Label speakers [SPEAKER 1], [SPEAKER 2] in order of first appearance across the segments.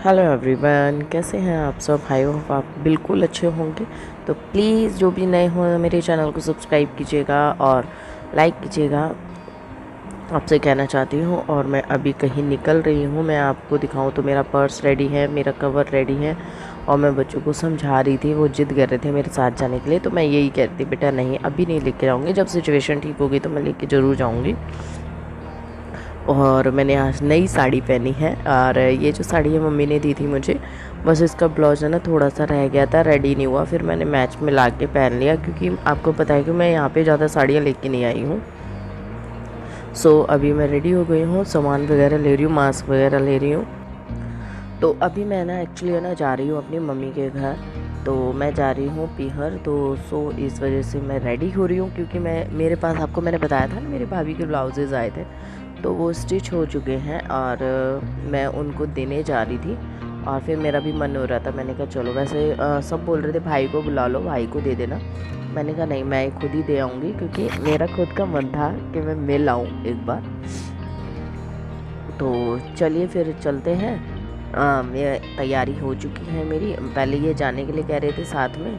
[SPEAKER 1] Hello everyone, कैसे हैं आप सब। आई होप आप बिल्कुल अच्छे होंगे। तो प्लीज़ जो भी नए हो मेरे चैनल को सब्सक्राइब कीजिएगा और लाइक कीजिएगा। आपसे कहना चाहती हूँ। और मैं अभी कहीं निकल रही हूँ। मैं आपको दिखाऊँ तो मेरा पर्स रेडी है, मेरा कवर रेडी है और मैं बच्चों को समझा रही थी। वो जिद कर रहे थे मेरे साथ जाने के लिए, तो मैं यही कहती थी बेटा नहीं अभी नहीं लेके जाऊँगी, जब सिचुएशन ठीक होगी तो मैं लेके ज़रूर जाऊँगी। और मैंने आज नई साड़ी पहनी है और ये जो साड़ी है मम्मी ने दी थी मुझे। बस इसका ब्लाउज है ना थोड़ा सा रह गया था, रेडी नहीं हुआ, फिर मैंने मैच में ला के पहन लिया क्योंकि आपको पता है कि मैं यहाँ पे ज़्यादा साड़ियाँ लेके नहीं आई हूँ। सो अभी मैं रेडी हो गई हूँ, सामान वगैरह ले रही हूँ, मास्क वगैरह ले रही हूँ। तो अभी मैं ना एक्चुअली है ना जा रही हूँ अपनी मम्मी के घर। तो मैं जा रही हूँ पीहर, तो इस वजह से मैं रेडी हो रही हूँ क्योंकि मेरे पास आपको मैंने बताया था ना मेरी भाभी के ब्लाउजेज़ आए थे, तो वो स्टिच हो चुके हैं और मैं उनको देने जा रही थी। और फिर मेरा भी मन हो रहा था, मैंने कहा चलो, वैसे सब बोल रहे थे भाई को बुला लो, भाई को दे देना। मैंने कहा नहीं, मैं खुद ही दे आऊँगी क्योंकि मेरा खुद का मन था कि मैं मिल आऊँ एक बार। तो चलिए फिर चलते हैं। मैं तैयारी हो चुकी है मेरी। पहले ये जाने के लिए कह रहे थे साथ में,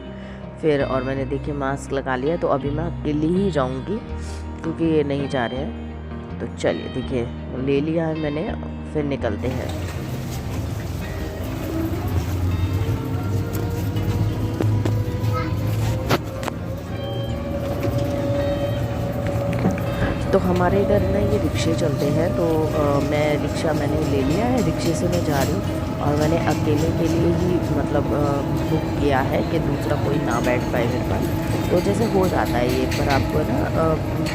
[SPEAKER 1] फिर और मैंने देखिए मास्क लगा लिया, तो अभी मैं अकेली ही जाऊंगी क्योंकि ये नहीं जा रहे हैं। तो चलिए देखिए ले लिया है मैंने, फिर निकलते हैं। तो हमारे इधर ना ये रिक्शे चलते हैं, तो मैंने ले लिया है, रिक्शे से मैं जा रही हूँ और मैंने अकेले के लिए ही मतलब बुक किया है कि दूसरा कोई ना बैठ पाए मेरे पास। तो जैसे हो जाता है ये, पर आपको ना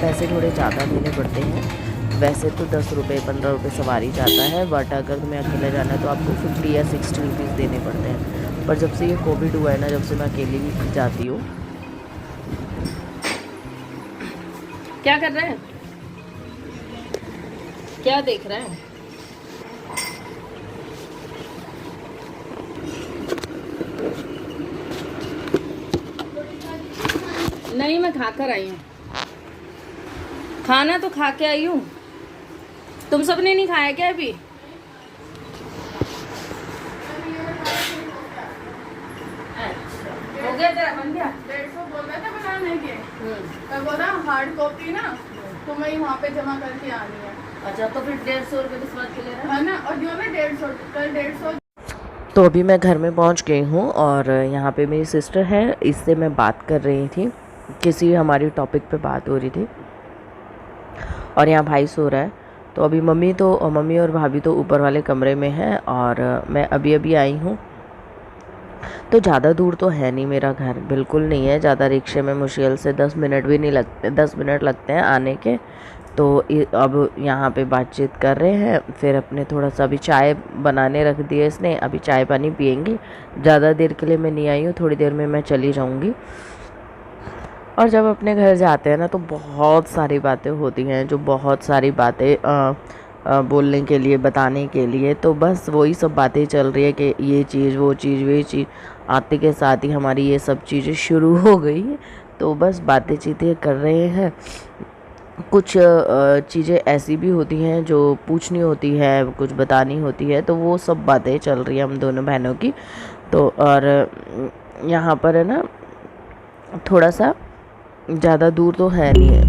[SPEAKER 1] पैसे थोड़े ज़्यादा देने पड़ते हैं। वैसे तो 10 रुपये 15 रुपये सवारी जाता है, बट अगर तुम्हें अकेले जाना है तो आपको 50 या 60 रुपीज़ देने पड़ते हैं। पर जब से ये कोविड हुआ है ना, जब से मैं अकेले ही जाती हूँ।
[SPEAKER 2] क्या कर रहे हैं? क्या देख रहे हैं? नहीं, मैं खा कर आई हूँ। खाना तो खा के आई हूँ। तुम सबने नहीं खाया क्या अभी? हो गया तेरा, बन गया।
[SPEAKER 3] 150 बोल रहे थे बनाने के, तो बोला हार्ड कॉपी ना तुम्हें वहाँ पे जमा करके आनी है।
[SPEAKER 2] अच्छा, तो फिर 150 रुपये किस बात के ले रहे हैं?
[SPEAKER 3] है ना, और जो है 150 कल 150।
[SPEAKER 1] तो अभी मैं घर में पहुंच गई हूं और यहाँ पे मेरी सिस्टर है, इससे मैं बात कर रही थी, किसी हमारी टॉपिक पे बात हो रही थी। और यहाँ भाई सो रहा है। तो अभी मम्मी और भाभी तो ऊपर वाले कमरे में हैं और मैं अभी अभी आई हूँ। तो ज़्यादा दूर तो है नहीं मेरा घर, बिल्कुल नहीं है ज़्यादा। रिक्शे में मुश्किल से 10 मिनट भी नहीं लगते, 10 मिनट लगते हैं आने के। तो अब यहाँ पे बातचीत कर रहे हैं, फिर अपने थोड़ा सा अभी चाय बनाने रख दिया इसने, अभी चाय पानी पियेंगे। ज़्यादा देर के लिए मैं नहीं आई हूँ, थोड़ी देर में मैं चली जाऊँगी। और जब अपने घर जाते हैं ना तो बहुत सारी बातें होती हैं, जो बहुत सारी बातें बोलने के लिए, बताने के लिए। तो बस वही सब बातें चल रही है कि ये चीज़ वो चीज़ वे चीज़। आते के साथ ही हमारी ये सब चीज़ें शुरू हो गई हैं। तो बस बातें चीतें कर रहे हैं। कुछ चीज़ें ऐसी भी होती हैं जो पूछनी होती है, कुछ बतानी होती है, तो वो सब बातें चल रही हैं हम दोनों बहनों की। तो और यहाँ पर है ना थोड़ा सा, ज़्यादा दूर तो है नहीं है।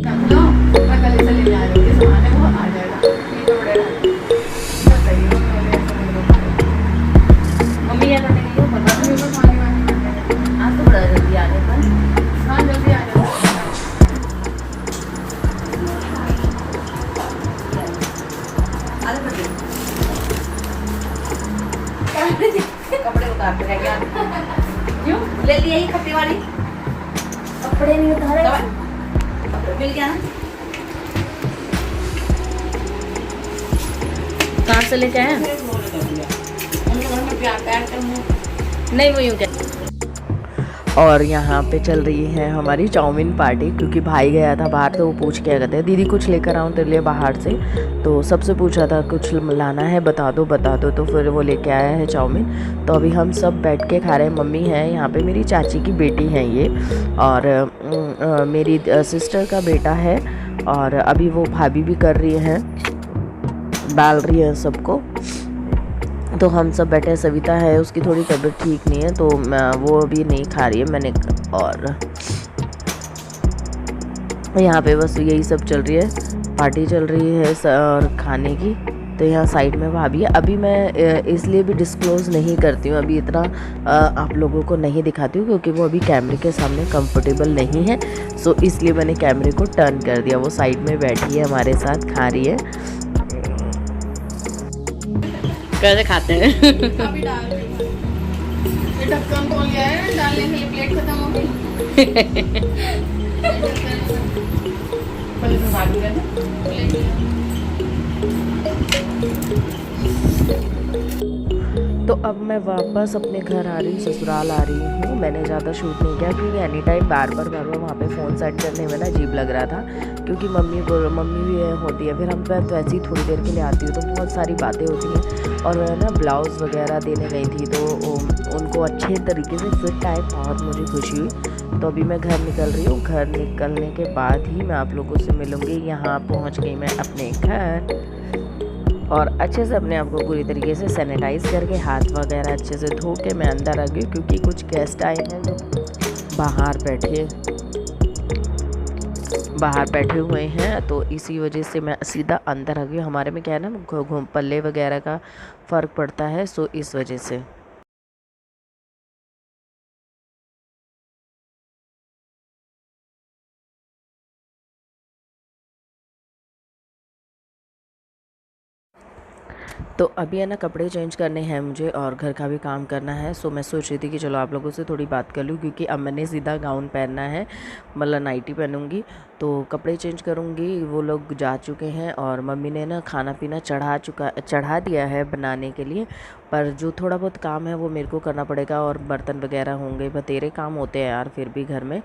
[SPEAKER 3] समझो, मैं कल से ले जा रही हूँ, सामान है वो आ जाएगा। ये तो बड़े बताइए, पहले ऐसा नहीं होता।
[SPEAKER 2] मम्मी क्या करने गई हो पता नहीं।
[SPEAKER 3] मेरे को पानी वानी करने का।
[SPEAKER 2] आज तो बड़ा जल्दी आ गए पर।
[SPEAKER 3] हाँ जल्दी आ जाओ।
[SPEAKER 2] आगे बढ़ गई। कपड़े उतार के रह गया।
[SPEAKER 3] क्यों?
[SPEAKER 2] ले ली यही खट्टी वाली। कपड़े नहीं उतारे। कपड़े मिल गया ना? कहाँ से लेके आए? नहीं, वो यूँ क्या।
[SPEAKER 1] और यहाँ पे चल रही है हमारी चाउमीन पार्टी, क्योंकि भाई गया था बाहर तो वो पूछ के कहते हैं दीदी कुछ लेकर आऊँ तेरे लिए बाहर से। तो सबसे पूछा था कुछ लाना है बता दो, तो फिर वो लेके आया है चाउमीन। तो अभी हम सब बैठ के खा रहे हैं। मम्मी है यहाँ पे, मेरी चाची की बेटी है ये, और मेरी सिस्टर का बेटा है, और अभी वो भाभी भी कर रही हैं, डाल रही है सबको। तो हम सब बैठे, सविता है उसकी थोड़ी तबीयत ठीक नहीं है तो वो अभी नहीं खा रही है मैंने। और यहाँ पे बस यही सब चल रही है, पार्टी चल रही है और खाने की। तो यहाँ साइड में भाभी है। अभी मैं इसलिए भी डिस्क्लोज़ नहीं करती हूँ, अभी इतना आप लोगों को नहीं दिखाती हूँ, क्योंकि वो अभी कैमरे के सामने कंफर्टेबल नहीं है। सो इसलिए मैंने कैमरे को टर्न कर दिया। वो साइड में बैठी है हमारे साथ, खा रही है। कैसे खाते हैं?
[SPEAKER 3] अभी डाल रही हूँ। ये ढक्कन खोल गया है, डालने के लिए प्लेट खत्म हो गई। पहले तो भाग गया था।
[SPEAKER 1] तो अब मैं वापस अपने घर आ रही हूँ, ससुराल आ रही हूँ। मैंने ज़्यादा शूट नहीं किया, क्योंकि एनी टाइम बार बार वहाँ पे फ़ोन सेट करने में ना अजीब लग रहा था, क्योंकि मम्मी भी होती है। फिर हम तो ऐसे ही थोड़ी देर के लिए आती हूँ तो बहुत सारी बातें होती हैं। और मैं ना ब्लाउज़ वगैरह देने गई थी तो उनको अच्छे तरीके से फिट आए, बहुत मुझे खुशी हुई। तो अभी मैं घर निकल रही हूँ। घर निकलने के बाद ही मैं आप लोगों से मिलूँगी। यहाँ पहुँच गई मैं अपने घर, और अच्छे से अपने आप को पूरी तरीके से सैनिटाइज़ करके हाथ वगैरह अच्छे से धो के मैं अंदर आ गई, क्योंकि कुछ गेस्ट आए हैं जो बाहर बैठे हुए हैं। तो इसी वजह से मैं सीधा अंदर आ गई। हमारे में क्या है ना, घूम पल्ले वगैरह का फ़र्क पड़ता है, सो इस वजह से। तो अभी है ना कपड़े चेंज करने हैं मुझे, और घर का भी काम करना है। सो मैं सोच रही थी कि चलो आप लोगों से थोड़ी बात कर लूँ, क्योंकि अब मैंने सीधा गाउन पहनना है, मतलब नाइटी पहनूँगी। तो कपड़े चेंज करूँगी। वो लोग जा चुके हैं, और मम्मी ने ना खाना पीना चढ़ा दिया है बनाने के लिए। पर जो थोड़ा बहुत काम है वो मेरे को करना पड़ेगा, और बर्तन वगैरह होंगे, बतेरे काम होते हैं यार फिर भी घर में।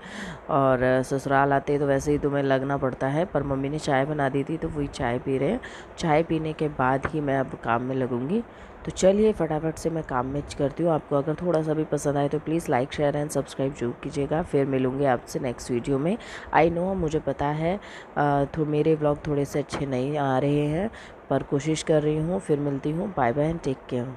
[SPEAKER 1] और ससुराल आते तो वैसे ही तुम्हें लगना पड़ता है। पर मम्मी ने चाय बना दी थी तो वही चाय पी रहे हैं। चाय पीने के बाद ही मैं अब काम में लगूंगी। तो चलिए फटाफट से मैं काम में करती हूँ। आपको अगर थोड़ा सा भी पसंद आए तो please like share and subscribe जरूर कीजिएगा। फिर मिलूँगी आपसे नेक्स्ट वीडियो में। आई नो, मुझे पता है तो मेरे व्लॉग थोड़े से अच्छे नहीं आ रहे हैं, पर कोशिश कर रही हूँ। फिर मिलती हूँ। Bye bye and take care.